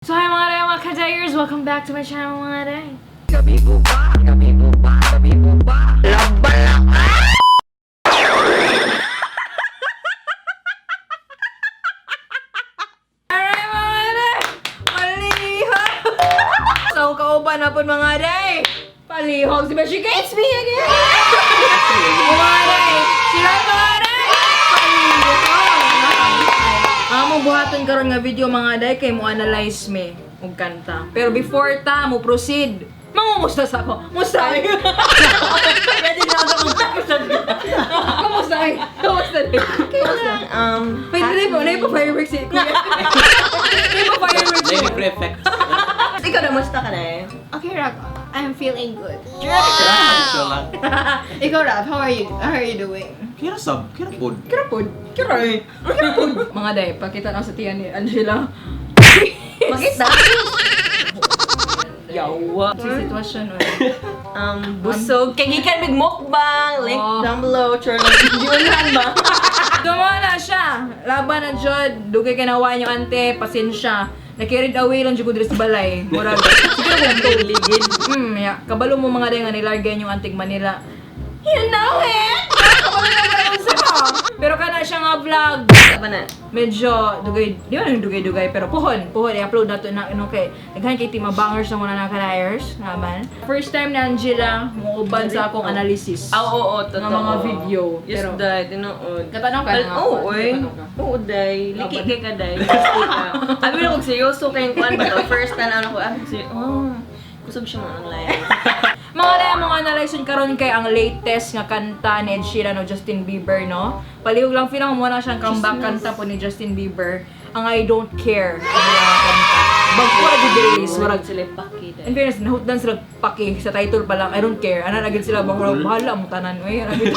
So hi mga ka-Jayers! Welcome back to my channel mga day! Gabi buba, laban lang. Alright mga day! Palihog! So kauban na po mga day! Palihog si Bashika! It's me again! Mga day! Sila mga day! Palihog! Ang buhaton karon nga video mga day kay mo analyze me og kanta. Pero before ta mo proceed, mangumusta sa ako. Musta? Pwede na ako magtakusan. Kamusta? Kamusta? Kamusta? Pwede po, na yung fireworks eh. Na yung fireworks eh. Lady effect. Ikaw na, musta ka na eh? Okay, Rap. I'm feeling good. Show lang. Ikaw, Rap, how are you? How are you doing? Kira sab, kira pod. Kirapod. Kiray. Kirapod. Mga day, pakita na sa tiyan ni Angela. Makita? Yawa. Si sitwasyon o. Busog. Kaya gikan big mukbang. Link Oh. down below. Chur lang. Videohan ba? Dumana siya. Laban na Jod. Dugay kinawain yung ante. Pasensya. Nakirid away lang dyan ko dito sa balay. Murag. Siguro kung tuligid. Yeah. Kabalo mo mga day nga nilargay yung antig Manila. You know it! Kabalo na ba sa pero kana siya nga vlog. Saba na. Medyo dugay, di ba nang dugay-dugay pero puhon i-upload na to na ano kay naghan kay Tima Bangers na muna na kanayers naman. First time na Angela mo uban sa akong analysis. Oo, ng mga video. Yes, Pero day. Tinuod. katanong ka nga. Oo, oy. Katanong ka. Oo, day. Liki kay ka, day. Abi na kung seryoso kayong kuan ba to? First time ako, kusog siya mga online. Mga na mga analysis karon kay ang latest nga kanta ni Ed Sheeran o Justin Bieber, no? Palihog lang pinang mo na siyang comeback kanta po ni Justin Bieber, ang I Don't Care. Ang mga kanta. Bagpo na di days, marag sila paki, day. in fairness, nahutdan sila paki sa title pa lang, I don't care. Ano agad sila bang bahala mo tanan. Uy, ano agad.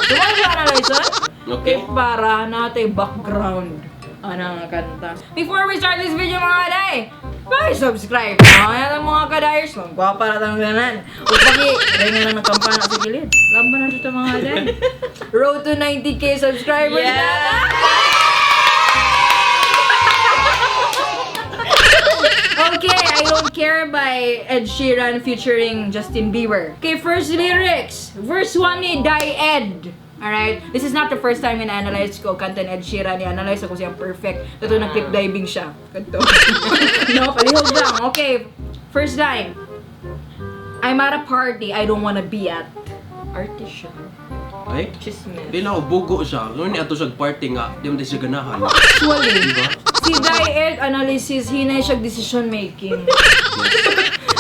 Diba siya analysis? Okay. Para natin background ang kanta. Before we start this video mga day, subscribe. Ayan ang mga kadayers. Magwapa na tang ganan. Huwag ringan lang ng kampana sa gilid. Laban na dito mga day. Road to 90k subscribers na. Okay, I Don't Care by Ed Sheeran featuring Justin Bieber. Okay, first lyrics. Verse 1 ni Die Ed. Alright? This is not the first time in-analyze ko kanta ni Ed Sheeran. I-analyze ako siyang perfect. Ito, nag-clip diving siya. Kanto. No, palihog lang. Okay, first line. I'm at a party I don't wanna be at. Artist siya. Ay? Chismis. Di na ako bugo siya. Ngunit ato siya party nga, di mo tayo siya ganahan. Actually, Diba? si Die Ed analysis, hinay siya decision making.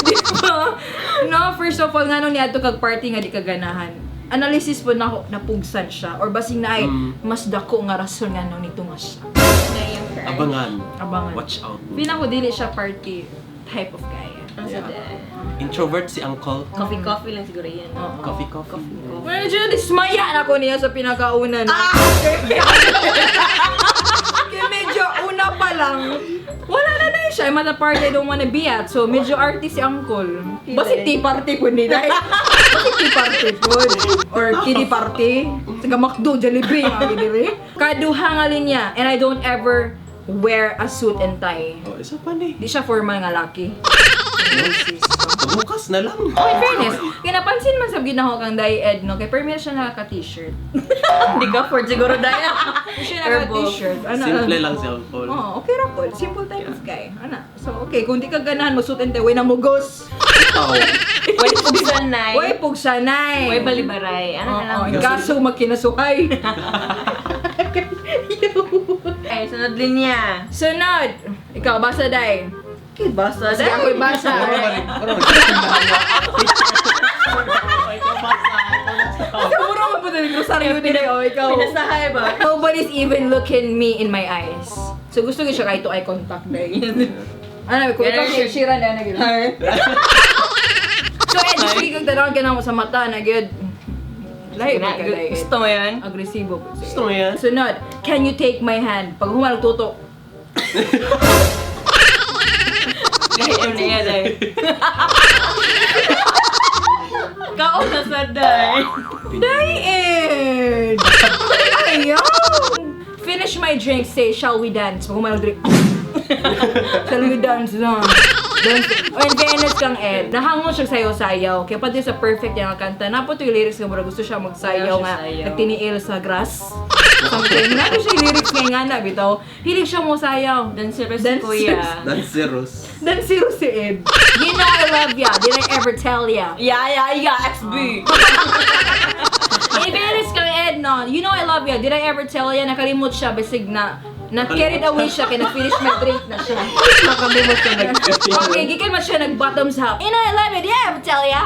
Di ba? No, first of all, nga nung niya kag party nga di kaganahan. Analysis po na napugsan siya or basing na ay mas dako nga rason nga nung nitungas siya. Abangan. Abangan. Watch out. Pina ko dili siya party type of guy. Ang Yeah. sada. Introvert si Uncle. Coffee lang siguro yan. Oo. Coffee. Medyo dismaya na ko niya sa pinakaunan. Kaya medyo una pa lang, wala na siya. I'm at a party I don't wanna be at. So medyo artist si Uncle. Basi tea party po ni Day. Basi tea party po. Or kiddie party. Taga McDo, Jollibee. Mga gidiri. Kaduha nga linya. And I don't ever wear a suit and tie. Oh, isa pa ni. Di siya formal nga laki. Bukas na lang. Oh, in fairness, kaya napansin man sa ginaho kang Die Ed, no? Kaya permit siya naka-t-shirt. Hindi ka for siguro daya. Hindi siya naka-t-shirt. Simple lang si Uncle. Oo, okay ra po. Simple type of guy. Ano? So, okay. Kung di ka ganahan, mag-suit and tie, way na mugos. Ikaw. Way pugsanay. Way pugsanay. Way balibaray. Ano na lang. Oo, kaso magkinasuhay. Ay, sunod linya. Sunod. Ikaw, basa, Day. Basta Sige, ako'y basa. Siguro mo po ng rosaryo din ay, ikaw. Pinasahay ba? Nobody's even looking me in my eyes. So, gusto ko siya kahit to eye contact, Day. Ano, kung ikaw si Sheeran na naging. So, sige kang tanong ka na mo sa mata na good. Lahi ba ka, Day? Gusto mo yan? Agresibo po siya. Gusto mo yan? Sunod, can you take my hand? Pag humalag tutok. Kahit yun na yan eh. Kauna sa day. Diane! Ayaw! Finish my drink, say, shall we dance? Pag humalag drink. Talaga dance na. Dance. O in fairness kang Ed, nahango siya sayaw-sayaw. Kaya pati sa perfect yung kanta, napo yung lyrics nga mura gusto siya magsayaw nga. Sayaw. Nagtiniil sa grass. Something. Napo siya yung lyrics nga nga bitaw. Hilig siya mo sayaw. Danceros si Danceros. Kuya. Danceros. Then zero si Ed. You know I love ya. Did I ever tell ya? Yeah, XB. In fairness kang Ed, no? You know I love ya. Did I ever tell ya? Nakalimot siya basig na carried away siya kaya na-finish my drink na siya. Nakalimot ka Okay, gikan man siya nag-bottoms up. You know I love ya. Did I ever tell ya?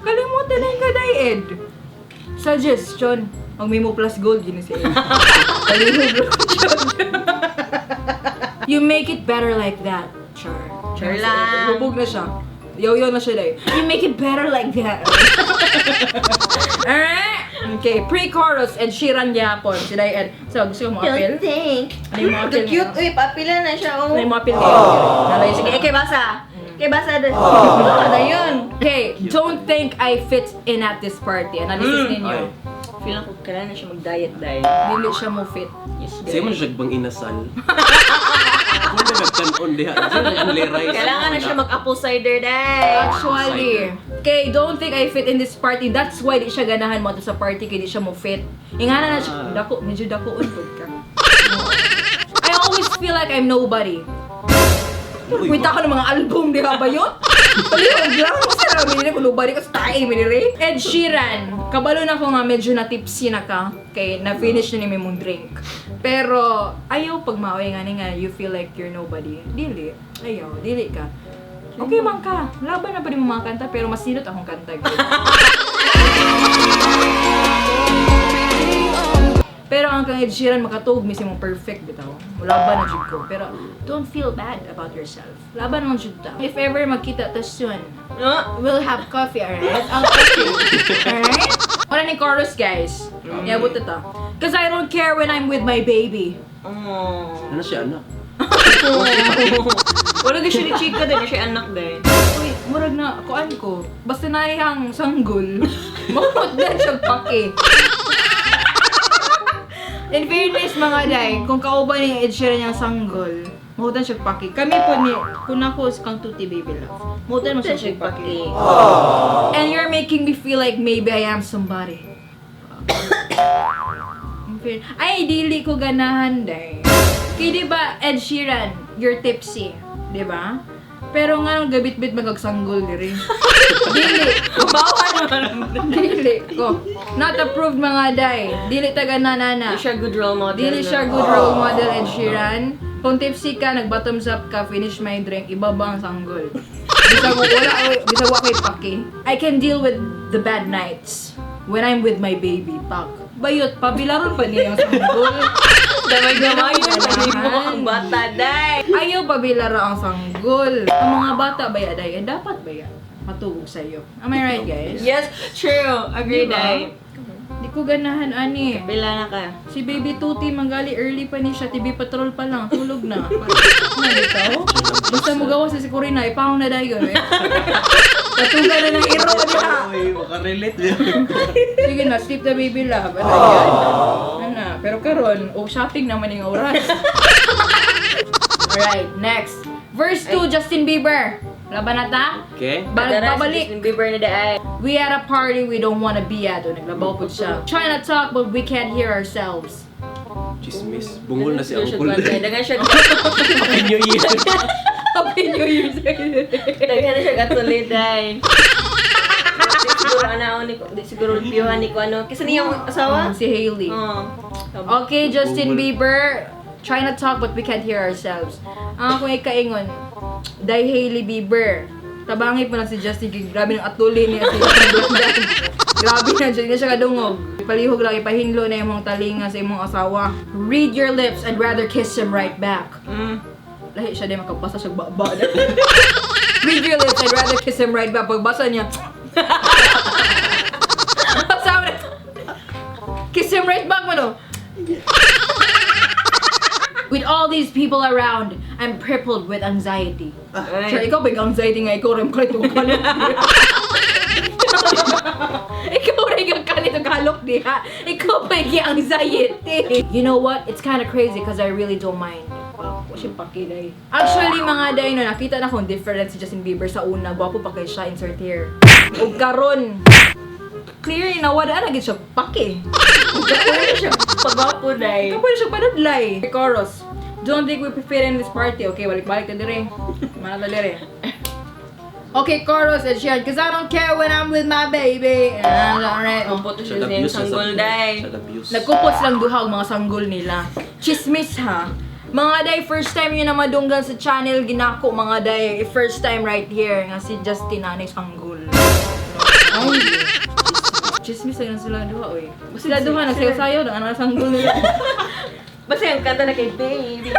Kalimutan na yung kaday, Ed. Suggestion. Ang Memo Plus Gold, yun si Ed. Kalimutan. You make it better like that. Char lang. Hubog na siya. Yo-yo na siya dahil. You make it better like that. Alright? Okay, pre-chorus, Ed Sheeran yapon. Sila Ed. So, gusto mo appeal? think. Ano yung mga appeal Cute. niya? Uy, papila na siya. Ano Oh. yung mga appeal niya? Nalay, sige. Sige, kay basa. Kay basa din. Ano yun? Okay, don't think I fit in at this party. Analysis ninyo. Ay. Feel ako, kailangan na siya mag-diet dahil. Hindi siya mo fit. Yes, Siya man siya bang inasal. Kung na nagkanon diha. Siya ang liray. Kailangan na siya mag-apple cider dahil. Actually, okay, don't think I fit in this party. That's why di siya ganahan mo to sa party kaya di siya mo fit. Ingana na siya, dako, medyo dako unpod ka. I always feel like I'm nobody. Wait ako ng mga album, di ba ba yun? Palihog lang, masarami nila kung nobody ka sa tayo, minire. Ed Sheeran, kabalo na ko nga medyo na tipsy na ka, kay na-finish na ni mong drink. Pero, ayaw pag maaway nga ni nga, you feel like you're nobody. Dili. Ayaw, dili ka. Okay man ka, laban na pa rin mo mga kanta, pero mas sinot akong kanta. Pero ang kang Ed Sheeran makatuog mismo perfect bitaw. Laban na jud ko. Pero don't feel bad about yourself. Laban naman jud ta. If ever magkita ta soon, we'll have coffee, alright? I'll coffee. Alright? Wala ni chorus, guys. Iabot ta. Cause I don't care when I'm with my baby. Oh. Ano siya anak? Wala ka siya ni chika din, na siya anak din. Uy, murag na, kuan ko. Basta naihang sanggol. Mamot na siya pake. In fairness mga day, kung kauban ni Ed Sheeran yung sanggol, mahutan siya paki. Kami po ni, kung ako kang tuti baby love, mahutan mo siya paki. And you're making me feel like maybe I am somebody. In fairness, ay, dili ko ganahan day. Kaya diba, Ed Sheeran, you're tipsy. Diba? Pero nga nung gabit-bit magagsanggol diri. Dili. Bawa naman. Dili ko. Not approved mga day. Dili taga nanana. Hindi siya good role model. Dili siya good role model, Ed Sheeran. Kung tipsy ka, nag-bottoms up ka, finish my drink, ibaba ang sanggol. Bisag wa kay paki. I can deal with the bad nights when I'm with my baby, pak. Bayot, pabilaron pa niya yung sanggol. Damay-damay yun. Hindi mo ang bata, day. Ayaw pabilara ang sanggol. Ang mga bata ba yaday, dapat ba yan? Matugog sa'yo. Am I right, guys? Yes, true. Agree, Diba? day. Di ko ganahan, ani. Pila na ka. Si Baby Tuti, manggali early pa ni siya. TV Patrol pa lang, tulog na. Nalitaw? Basta mo gawa sa si Corina, ipahong na dayon eh. Patugan na ng iro niya. Uy, makarelate din. Sige na, sleep the baby love. Ano yan? Ano? Pero karon, shopping naman yung oras. Alright, next. Verse 2, Justin Bieber. Laban na ta? Okay. Babalik. Justin Bieber na day. We at a party we don't wanna be at. O, naglabaw po siya. Trying to talk but we can't hear ourselves. Chismis. Bungol na si Dagan siya Uncle. ganda. Dagan siya Happy New Year. Happy New Year Dagan na siya gatuloy, day. Di siguro anaon ni di siguro piyuhan ni ko ano. Kasi niyang asawa? Si Hailey. Oh. Okay, Justin Google. Bieber. Trying to talk but we can't hear ourselves. Ang akong ikaingon, dahil Hailey Bieber. Tabangi pa na si Justin King. Grabe ng atuli niya si Justin. Grabe na dyan. Hindi siya kadungog. Palihog lang, ipahinlo na yung mga talinga sa imong asawa. Read your lips, I'd rather kiss him right back. Lahi siya din makabasa siya baba. Read your lips, I'd rather kiss him right back. Pagbasa niya, asawa na, kiss him right back mo no. With all these people around, I'm crippled with anxiety. Sure, ikaw ba yung anxiety nga? Ikaw rin kalit yung kalok diha. Ikaw rin yung kalit yung kalok diha. Ikaw ba yung anxiety? You know what? It's kind of crazy because I really don't mind. Kasi paki day. Actually mga day no, nakita na kong difference si Justin Bieber sa una. Gwapo pa kay siya, insert here. O karon, clear na wala na gid siya paki. Kapag siya pagwapo day. Kapag siya panudlay. Chorus. Don't think we fit in this party. Okay, balik-balik na dire. Mana ta dire. Okay, chorus and Sheeran. Cause I don't care when I'm with my baby. Alright. Ang puto siya din sanggol day. Nagkupot silang duha ang mga sanggol nila. Chismis ha. Mga day, first time yun na madunggan sa channel, ginako mga day. First time right here, nga si Justin Anay sanggol. Ay, chismis lang sila duha, oy. Sila duha, nagsayaw-sayaw, ano na sanggol nila. Basta yung kanta na kay baby.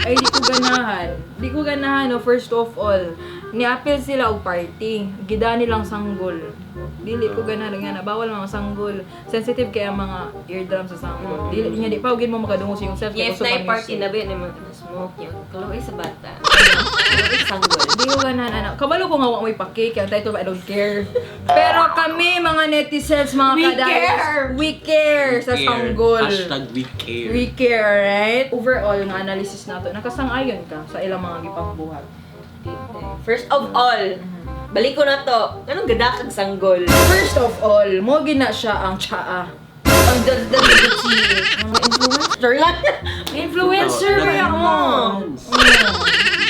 Ay, di ko ganahan. Di ko ganahan, no, first of all. Ni-appeal sila og party. Gida nilang sanggol. Dili ko ganahan nga na. Bawal mga sanggol. Sensitive kaya mga eardrum sa sanggol. Dili niya, di pa ugin mo makadungo sa yung self. Yes, na party na ba yun yung smoke yun. Kaloy sa bata. Kaloy sanggol. Di ko ganahan, ano. Kabalo ko nga wa mo'y paki. Kaya title I don't care. Pero kami, mga netizens, mga We kadayos, care! we care sa sanggol. Hashtag we care. We care, alright? Overall, nga analysis nato, nakasang-ayon ka sa ilang mga gipang buhat. First of all, balik ko na to. Anong gadakag sanggol? First of all, mo gina siya ang tsaa. Ang daldal na si mga influencer lang. Influencer No, ba ako? nag-influence.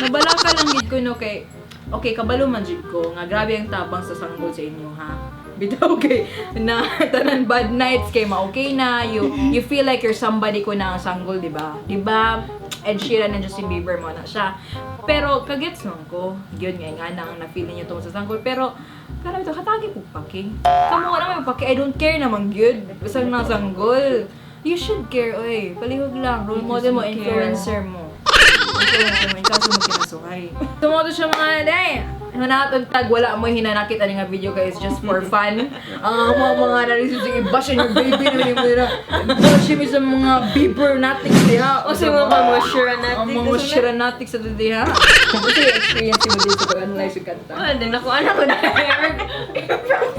Nabala ka lang gid ko no kay okay, kabalo man jud ko nga grabe ang tabang sa sanggol sa inyo ha. Bitaw kay na tanan bad nights kay ma-okay na you feel like you're somebody ko na ang sanggol, di ba? Di ba? Ed Sheeran and Justin Bieber mo na siya. Pero kagets man ko, yun nga nang na-feel niyo tungkol sa sanggol, pero kana ito katagi po paki. Kamo wala may paki, I don't care naman gyud. Basta na sanggol. You should care, oy. Palihog lang, role model mo, influencer mo. Influencer mo, ikaw sa mo kinasuhay. Tumoto siya mga day. Hanatag tag wala mo hinanakit ani nga video guys just for fun. Ang mga analysis yung i-bash your baby na ni mo na. Bash mo sa mga Bieber natics diha. O sa mga Sheeran natin. Ang mga Sheeran natics sa diha. Kasi experience mo din sa pag-analyze yung kanta. Ah, din ako anak ko na.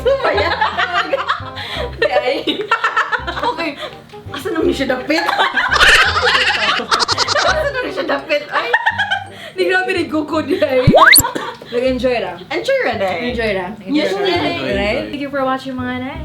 From Maya. Ay. Okay. Asa naman siya dapit? Asa naman siya dapit? Ay. Hindi grabe rin kuko diha. Nag-enjoy ra. Enjoy ra day. Enjoy ra. Yes, Enjoy ra. enjoy. Right? Thank you for watching mga nay.